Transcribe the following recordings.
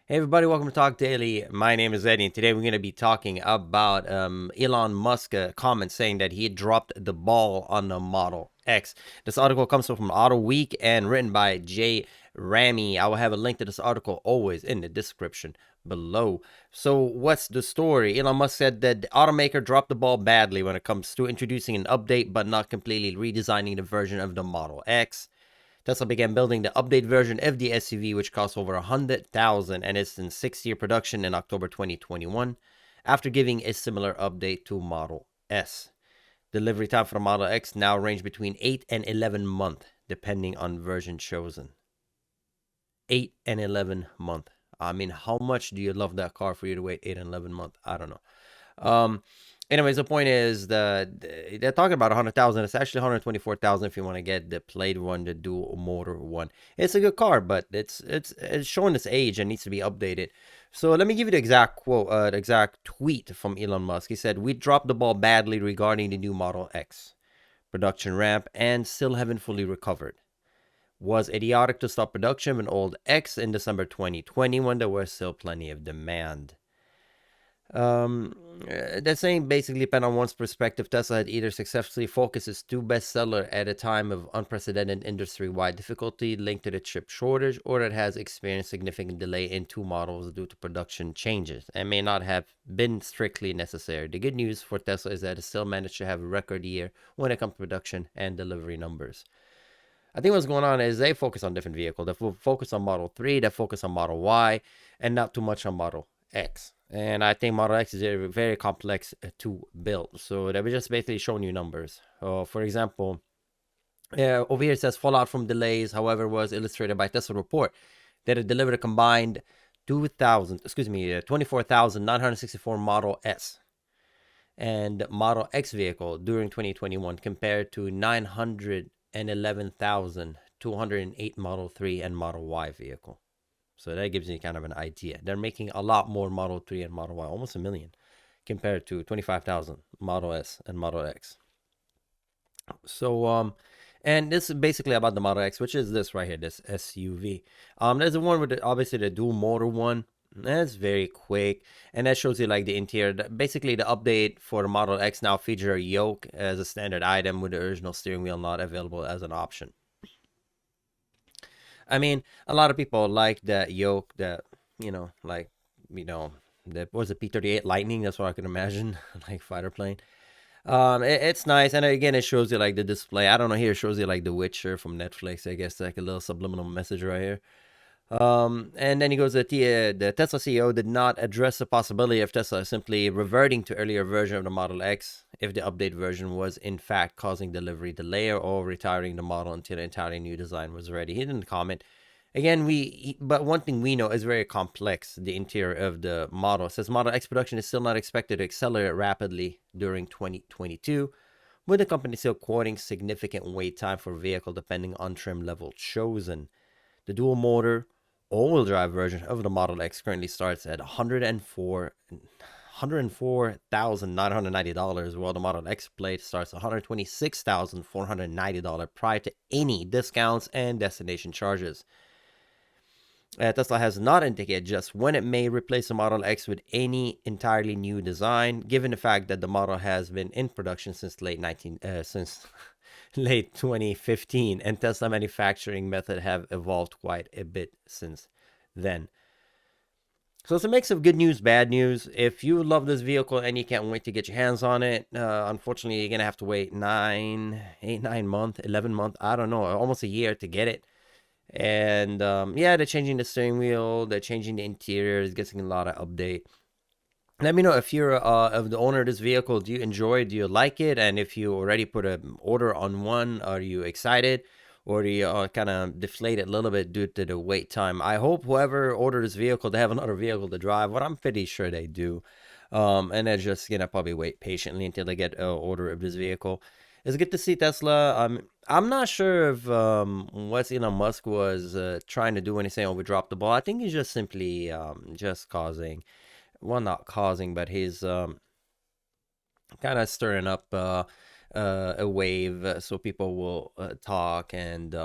Hey everybody, welcome to Talk Daily. My name is Eddie, and today we're going to be talking about Elon Musk comment saying that he dropped the ball on the Model X. This article comes from Auto Week and written by Jay Ramy. I will have a link to this article always in the description below. So, what's the story? Elon Musk said that the automaker dropped the ball badly when it comes to introducing an update but not completely redesigning the version of the Model X. Tesla began building the update version of the SUV, which costs over $100,000 and is in 6-year production in October 2021, after giving a similar update to Model S. Delivery time for the Model X now range between 8 and 11 months, depending on version chosen. 8 and 11 months. I mean, how much do you love that car for you to wait 8 and 11 months? I don't know. Um, Anyways, the point is they're talking about 100,000. It's actually 124,000 if you want to get the plate one, the dual motor one. It's a good car, but it's showing its age and needs to be updated. So let me give you the exact quote, the exact tweet from Elon Musk. He said, "We dropped the ball badly regarding the new Model X production ramp and still haven't fully recovered. Was idiotic to stop production of an old X in December 2020 when there was still plenty of demand." That saying basically depend on one's perspective. Tesla had either successfully focused its two bestseller at a time of unprecedented industry-wide difficulty linked to the chip shortage, or it has experienced significant delay in two models due to production changes and may not have been strictly necessary. The good news for Tesla is that it still managed to have a record year when it comes to production and delivery numbers. I think what's going on is they focus on different vehicles. They focus on Model 3, they focus on Model Y, and not too much on Model X. And I think Model X is very complex to build. So they were just basically showing you numbers. For example, over here it says fallout from delays, however, was illustrated by Tesla report that it delivered a combined 24,964 Model S and Model X vehicle during 2021 compared to 911,208 Model 3 and Model Y vehicle. So that gives you kind of an idea. They're making a lot more Model 3 and Model Y, almost a million, compared to 25,000 Model S and Model X. So, and this is basically about the Model X, which is this right here, this SUV. There's the one with obviously the dual motor one. That's very quick, and that shows you like the interior. Basically, the update for the Model X now feature a yoke as a standard item with the original steering wheel not available as an option. I mean, a lot of people like that yoke that, like, that was a P-38 Lightning. That's what I can imagine, like fighter plane. It's nice, and again, it shows you like the display. I don't know, here it shows you like The Witcher from Netflix. I guess like a little subliminal message right here. And then he goes that the Tesla CEO did not address the possibility of Tesla simply reverting to earlier version of the Model X if the update version was in fact causing delivery delay or retiring the model until an entirely new design was ready. He didn't comment. Again, but one thing we know is very complex. The interior of the model. It says Model X production is still not expected to accelerate rapidly during 2022, with the company still quoting significant wait time for vehicle depending on trim level chosen. The dual motor all-wheel drive version of the Model X currently starts at $104,990, while the Model X Plate starts at $126,490 prior to any discounts and destination charges. Tesla has not indicated just when it may replace the Model X with any entirely new design, given the fact that the model has been in production since late 2015, and Tesla manufacturing method have evolved quite a bit since then. So it's a mix of good news, bad news. If you love this vehicle and you can't wait to get your hands on it, unfortunately, you're gonna have to wait 9 months, 11 months, I don't know, almost a year to get it. And yeah, they're changing the steering wheel, they're changing the interior, it's getting a lot of update. Let me know if you're of the owner of this vehicle. Do you enjoy it? Do you like it? And if you already put an order on one, are you excited? Or do you kind of deflate it a little bit due to the wait time? I hope whoever ordered this vehicle, they have another vehicle to drive. What I'm pretty sure they do. And they're just going to probably wait patiently until they get an order of this vehicle. It's good to see Tesla. I'm not sure if what Elon Musk was trying to do when he's saying, "Oh, we dropped the ball." I think he's just simply just causing, well, not causing, but he's kind of stirring up a wave, so people will talk and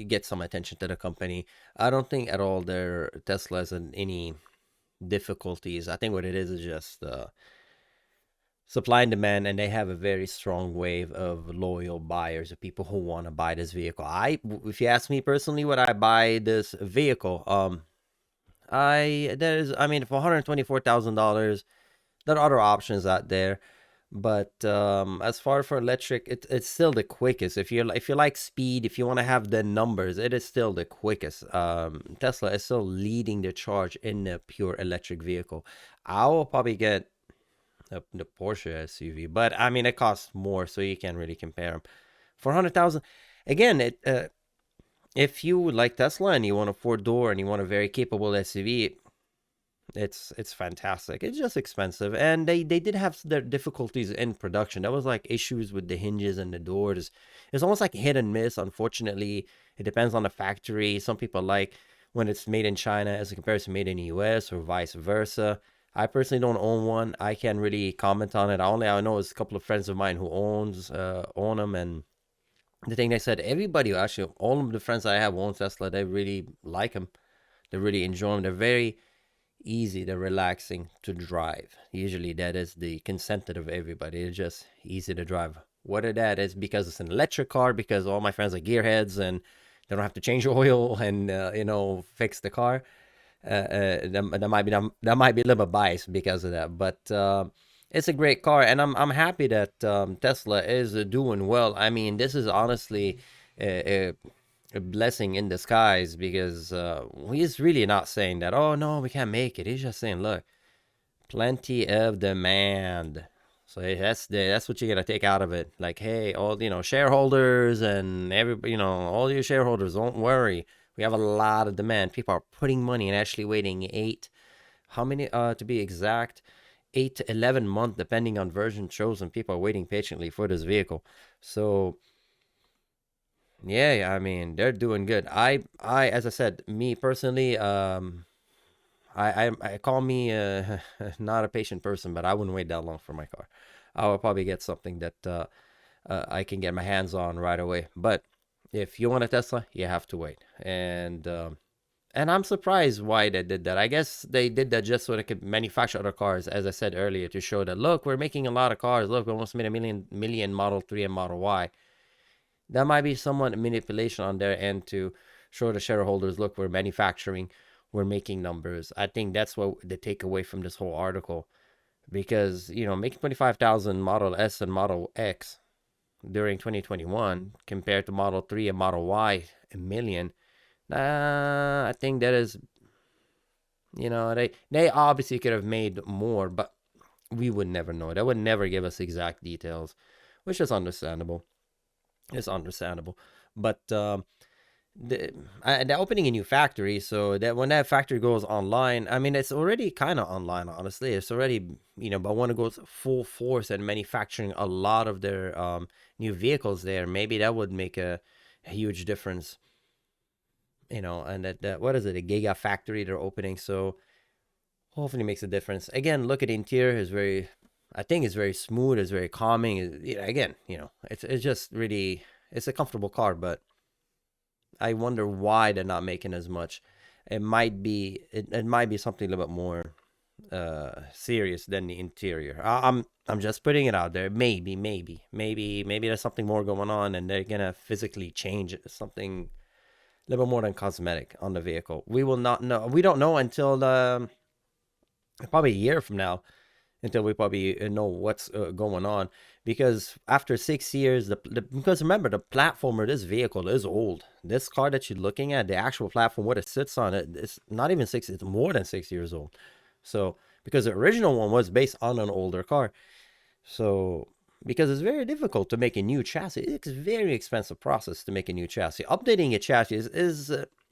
get some attention to the company. I don't think at all their Tesla's in any difficulties. I think what it is just supply and demand, and they have a very strong wave of loyal buyers, of people who want to buy this vehicle. If you ask me personally, would I buy this vehicle? I mean, for $124,000, there are other options out there, but as far for electric, it's still the quickest. If you like speed, if you want to have the numbers, it is still the quickest. Tesla is still leading the charge in the pure electric vehicle. I will probably get the Porsche SUV, but I mean it costs more, so you can't really compare them. For 100,000, again, if you like Tesla and you want a 4 door and you want a very capable SUV, it's fantastic. It's just expensive, and they did have their difficulties in production. There was like issues with the hinges and the doors. It's almost like hit and miss. Unfortunately, it depends on the factory. Some people like when it's made in China as compared to made in the US, or vice versa. I personally don't own one. I can't really comment on it. I know is a couple of friends of mine who own them, and the thing they said, everybody, actually all of the friends I have own Tesla. They really like them. They really enjoy them. They're very easy, they're relaxing to drive. Usually that is the consented of everybody. It's just easy to drive. Whether that is because it's an electric car, because all my friends are gearheads and they don't have to change oil and fix the car. That might be a little bit biased because of that, but it's a great car, and I'm happy that Tesla is doing well. I mean, this is honestly a blessing in disguise, because he's really not saying that, oh no, we can't make it. He's just saying, look, plenty of demand. So that's what you gotta take out of it. Like, hey, all shareholders and everybody, all your shareholders, don't worry. We have a lot of demand. People are putting money and actually waiting how many to be exact, 8 to 11 months, depending on version chosen. People are waiting patiently for this vehicle. So yeah, I mean, they're doing good. As I said, me personally, I call me not a patient person, but I wouldn't wait that long for my car. I would probably get something that I can get my hands on right away. But if you want a Tesla, you have to wait. And I'm surprised why they did that. I guess they did that just so they could manufacture other cars, as I said earlier, to show that, look, we're making a lot of cars. Look, we almost made a million Model 3 and Model Y. That might be somewhat manipulation on their end to show the shareholders, look, we're manufacturing, we're making numbers. I think that's what they take away from this whole article, because making 25,000 Model S and Model X during 2021 compared to Model 3 and Model Y, a million. I think that is, they obviously could have made more, but we would never know. They would never give us exact details, which is understandable. It's understandable, but they're opening a new factory, so that when that factory goes online, I mean, it's already kind of online, honestly. It's already, but when it goes full force and manufacturing a lot of their new vehicles there, maybe that would make a huge difference. And that what is it, a giga factory they're opening, so hopefully it makes a difference. Again, look at the interior, is very, I think it's very smooth, it's very calming. Again, it's just really, it's a comfortable car, but I wonder why they're not making as much. It might be something a little bit more serious than the interior. I'm just putting it out there. Maybe there's something more going on, and they're gonna physically change something a little bit more than cosmetic on the vehicle. We will not know. We don't know until probably a year from now, until we probably know what's going on. Because after 6 years, because remember, the platform of this vehicle is old. This car that you're looking at, the actual platform, what it sits on, it's not even 6, it's more than 6 years old. So, because the original one was based on an older car. So, because it's very difficult to make a new chassis. It's a very expensive process to make a new chassis. Updating a chassis is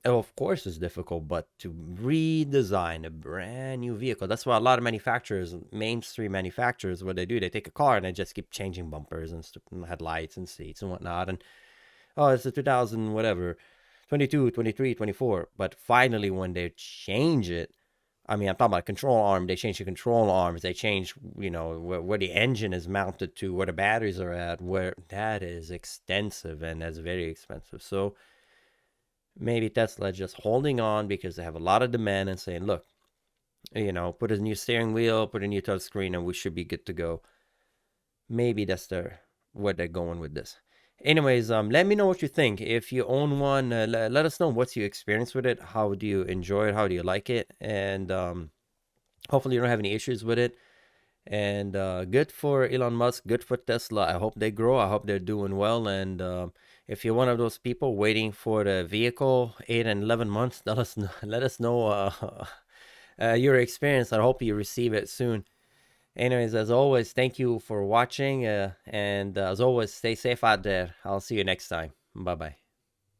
of course, is difficult, but to redesign a brand new vehicle, that's why a lot of manufacturers, mainstream manufacturers, what they do, they take a car and they just keep changing bumpers and headlights and seats and whatnot. And oh, it's a 2000 whatever, 22, 23, 24. But finally, when they change it, I mean, I'm talking about control arm. They change the control arms. They change, where the engine is mounted to, where the batteries are at. Where that is extensive and that's very expensive. So maybe Tesla just holding on because they have a lot of demand and saying, look, put a new steering wheel, put a new touch screen, and we should be good to go. Maybe that's where they're going with this. Anyways, let me know what you think. If you own one, let us know what's your experience with it. How do you enjoy it? How do you like it? And hopefully you don't have any issues with it. And good for Elon Musk, good for Tesla. I hope they grow. I hope they're doing well. And if you're one of those people waiting for the vehicle 8 and 11 months, let us know your experience. I hope you receive it soon. Anyways, as always, thank you for watching. And as always, stay safe out there. I'll see you next time. Bye bye.